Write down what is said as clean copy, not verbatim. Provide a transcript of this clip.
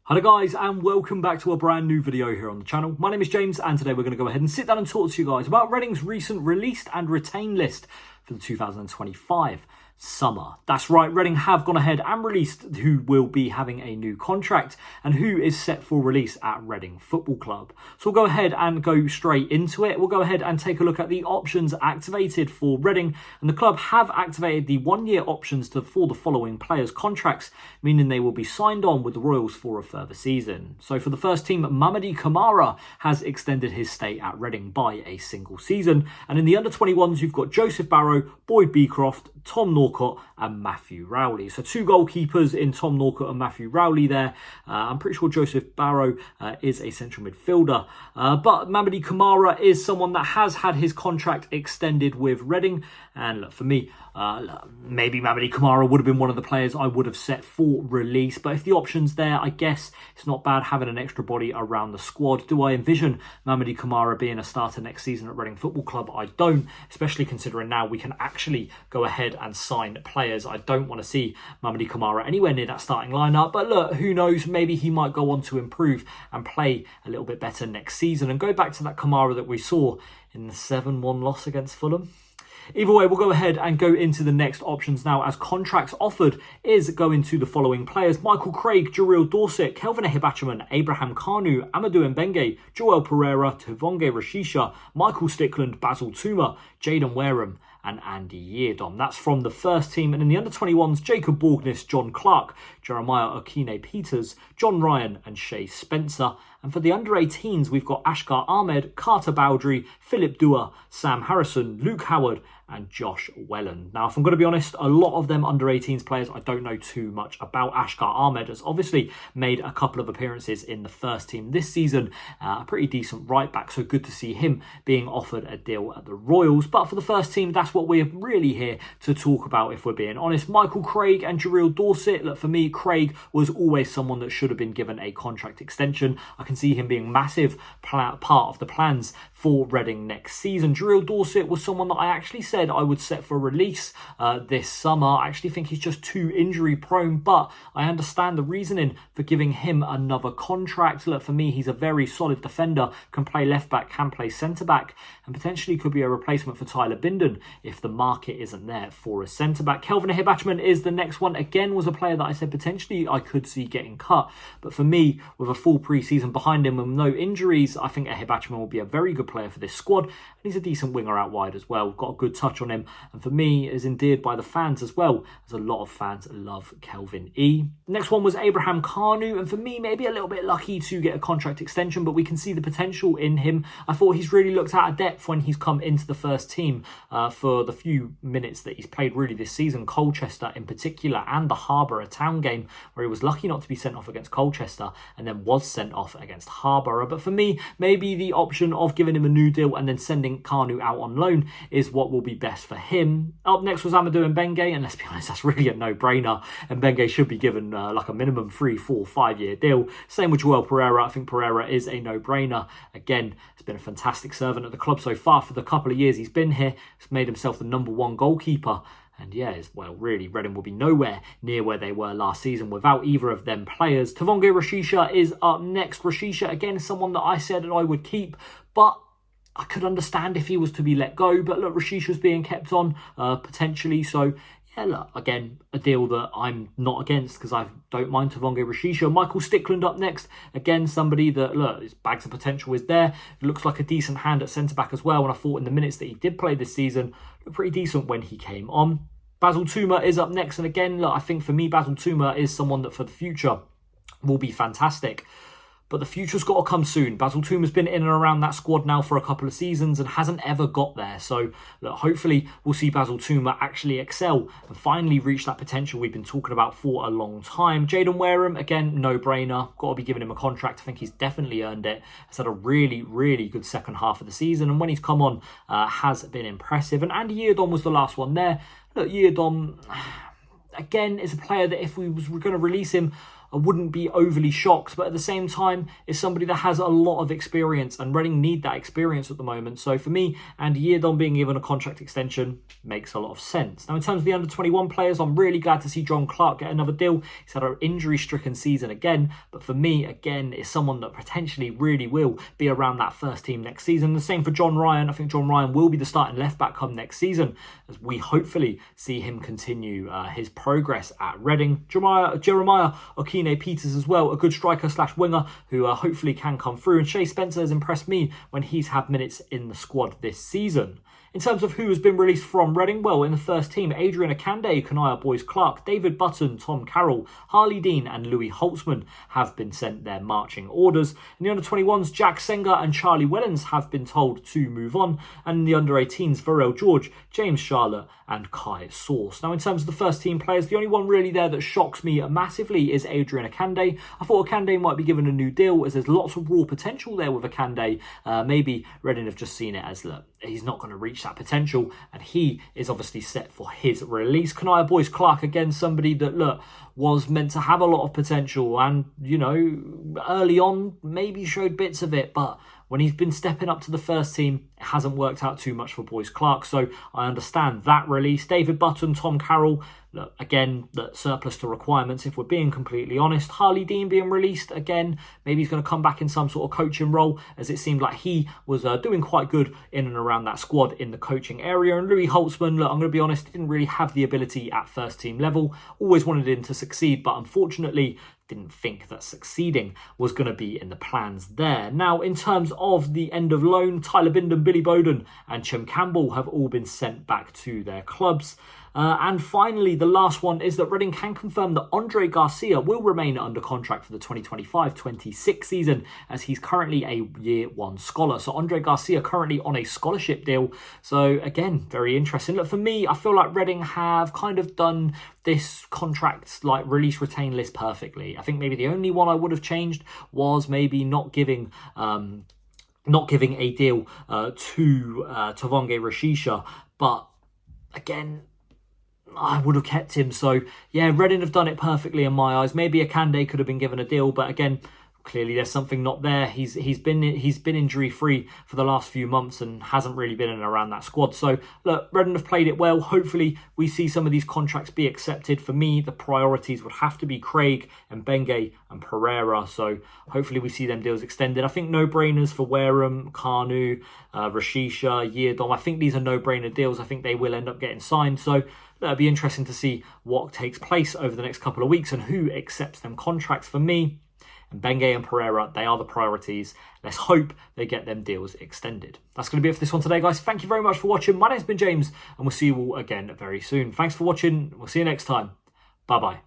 Hello guys, and welcome back to a brand new video here on the channel. My name is James, and today we're going to go ahead and sit down and talk to you guys about Reading's recent released and retained list for the 2025 summer. That's right, Reading have gone ahead and released who will be having a new contract and who is set for release at Reading Football Club. So we'll go ahead and go straight into it. We'll go ahead and take a look at the options activated for Reading, and the club have activated the one-year options for the following players' contracts, meaning they will be signed on with the Royals for a further season. So for the first team, Mamadi Kamara has extended his stay at Reading by a single season, and in the under-21s you've got Joseph Barrow, Boyd Beecroft, Tom Norcott and Matthew Rowley. So two goalkeepers in Tom Norcott and Matthew Rowley there. I'm pretty sure Joseph Barrow is a central midfielder. But Mamadi Kamara is someone that has had his contract extended with Reading. And look, for me, maybe Mamadi Kamara would have been one of the players I would have set for release. But if the option's there, I guess it's not bad having an extra body around the squad. Do I envision Mamadi Kamara being a starter next season at Reading Football Club? I don't, especially considering now we can actually go ahead and sign players. I don't want to see Mamadi Kamara anywhere near that starting lineup. But look, who knows? Maybe he might go on to improve and play a little bit better next season and go back to that Kamara that we saw in the 7-1 loss against Fulham. Either way, we'll go ahead and go into the next options now, as contracts offered is going to the following players: Michael Craig, Jarrell Dorset, Kelvin Ehibachiman, Abraham Kanu, Amadou Mbenge, Joel Pereira, Tuvonge Rashisha, Michael Stickland, Basil Tuma, Jaden Wareham and Andy Yeardom. That's from the first team. And in the under-21s, Jacob Borgnis, John Clark, Jeremiah Okine-Peters, John Ryan and Shay Spencer. And for the under-18s, we've got Ashkar Ahmed, Carter Bowdry, Philip Dua, Sam Harrison, Luke Howard and Josh Welland. Now, if I'm going to be honest, a lot of them under-18s players I don't know too much about. Ashkar Ahmed has obviously made a couple of appearances in the first team this season, a pretty decent right back, so good to see him being offered a deal at the Royals. But for the first team, that's what we're really here to talk about, if we're being honest. Michael Craig and Jarrell Dorset. Look, for me, Craig was always someone that should have been given a contract extension. I can see him being massive part of the plans for Reading next season. Jarrell Dorset was someone that I actually said I would set for release this summer. I actually think he's just too injury prone, but I understand the reasoning for giving him another contract. Look, for me, he's a very solid defender, can play left back, can play centre back, and potentially could be a replacement for Tyler Bindon if the market isn't there for a centre back. Kelvin Ehibachiman is the next one. Again, was a player that I said potentially I could see getting cut, but for me, with a full pre-season behind him and no injuries, I think Ehibachiman will be a very good player for this squad, and he's a decent winger out wide as well. Got a good touch on him, and for me is endeared by the fans as well, as a lot of fans love Kelvin E. Next one was Abraham Kanu, and for me, maybe a little bit lucky to get a contract extension, but we can see the potential in him. I thought he's really looked out of depth when he's come into the first team for the few minutes that he's played really this season. Colchester in particular, and the Harborough Town game, where he was lucky not to be sent off against Colchester and then was sent off against Harborough. But for me, maybe the option of giving him a new deal and then sending Kanu out on loan is what will be best for him. Up next was Amadou Mbenge, and let's be honest, that's really a no-brainer. Mbenge should be given like a minimum 3, 4, 5 year deal. Same with Joel Pereira. I think Pereira is a no-brainer. Again, he's been a fantastic servant at the club so far for the couple of years he's been here. He's made himself the #1 goalkeeper. And yeah, well, really, Reading will be nowhere near where they were last season without either of them players. Tuvonge Rashisha is up next. Rashisha, again, someone that I said that I would keep, but I could understand if he was to be let go. But look, Rashisha's being kept on potentially. So yeah, look, again, a deal that I'm not against because I don't mind Tuvonge Rashisha. Michael Stickland up next. Again, somebody that, look, his bags of potential is there. It looks like a decent hand at centre-back as well. And I thought in the minutes that he did play this season, looked pretty decent when he came on. Basil Tuma is up next. And again, look, I think for me, Basil Tuma is someone that for the future will be fantastic. But the future's got to come soon. Basil Tuma's been in and around that squad now for a couple of seasons and hasn't ever got there. So look, hopefully we'll see Basil Tuma actually excel and finally reach that potential we've been talking about for a long time. Jaden Wareham, again, no-brainer. Got to be giving him a contract. I think he's definitely earned it. He's had a really, really good second half of the season. And when he's come on, has been impressive. And Andy Yeardom was the last one there. Look, Yeardom, again, is a player that if we were going to release him, I I wouldn't be overly shocked, but at the same time, is somebody that has a lot of experience, and Reading need that experience at the moment. So for me, Andy Yeardon being given a contract extension makes a lot of sense. Now, in terms of the under-21 players, I'm really glad to see John Clark get another deal. He's had an injury-stricken season again, but for me, again, is someone that potentially really will be around that first team next season. The same for John Ryan. I think John Ryan will be the starting left-back come next season, as we hopefully see him continue his progress at Reading. Jeremiah Okine-Peters as well, a good striker / winger who hopefully can come through. And Shea Spencer has impressed me when he's had minutes in the squad this season. In terms of who has been released from Reading, well, in the first team, Adrian Akande, Kanaya Boyce-Clark, David Button, Tom Carroll, Harley Dean and Louis Holtzman have been sent their marching orders. In the under-21s, Jack Senga and Charlie Wellens have been told to move on. And in the under-18s, Varel George, James Charlotte and Kai Sauce. Now, in terms of the first team players, the only one really there that shocks me massively is Adrian Akande. I thought Akande might be given a new deal, as there's lots of raw potential there with Akande. Maybe Reading have just seen it as, look, he's not going to reach that potential, and he is obviously set for his release. Kanaya Boyce-Clark, again, somebody that, look, was meant to have a lot of potential and, you know, early on maybe showed bits of it, but when he's been stepping up to the first team, it hasn't worked out too much for Boyce-Clark, so I understand that release. David Button, Tom Carroll, look, again, the surplus to requirements, if we're being completely honest. Harley Dean being released, again, maybe he's going to come back in some sort of coaching role, as it seemed like he was doing quite good in and around that squad in the coaching area. And Louis Holtzman, look, I'm going to be honest, didn't really have the ability at first team level. Always wanted him to succeed, but unfortunately, didn't think that succeeding was going to be in the plans there. Now, in terms of the end of loan, Tyler Bindon, Billy Bowden and Chem Campbell have all been sent back to their clubs. And finally, the last one is that Reading can confirm that Andre Garcia will remain under contract for the 2025-26 season, as he's currently a Year 1 scholar. So Andre Garcia currently on a scholarship deal. So again, very interesting. Look, for me, I feel like Reading have kind of done this contract like release retain list perfectly. I think maybe the only one I would have changed was maybe not giving a deal to Tavonge Rashisha, but again, I would have kept him. So yeah, Reading have done it perfectly in my eyes. Maybe Akande could have been given a deal, but again, clearly there's something not there. He's been injury free for the last few months and hasn't really been in and around that squad. So look, Reading have played it well. Hopefully we see some of these contracts be accepted. For me, the priorities would have to be Craig and Benge and Pereira. So hopefully we see them deals extended. I think no-brainers for Wareham, Kanu, Rashisha, Yeardom. I think these are no-brainer deals. I think they will end up getting signed. So it'll be interesting to see what takes place over the next couple of weeks and who accepts them contracts. For me, and Benge and Pereira, they are the priorities. Let's hope they get them deals extended. That's going to be it for this one today, guys. Thank you very much for watching. My name's been James, and we'll see you all again very soon. Thanks for watching. We'll see you next time. Bye-bye.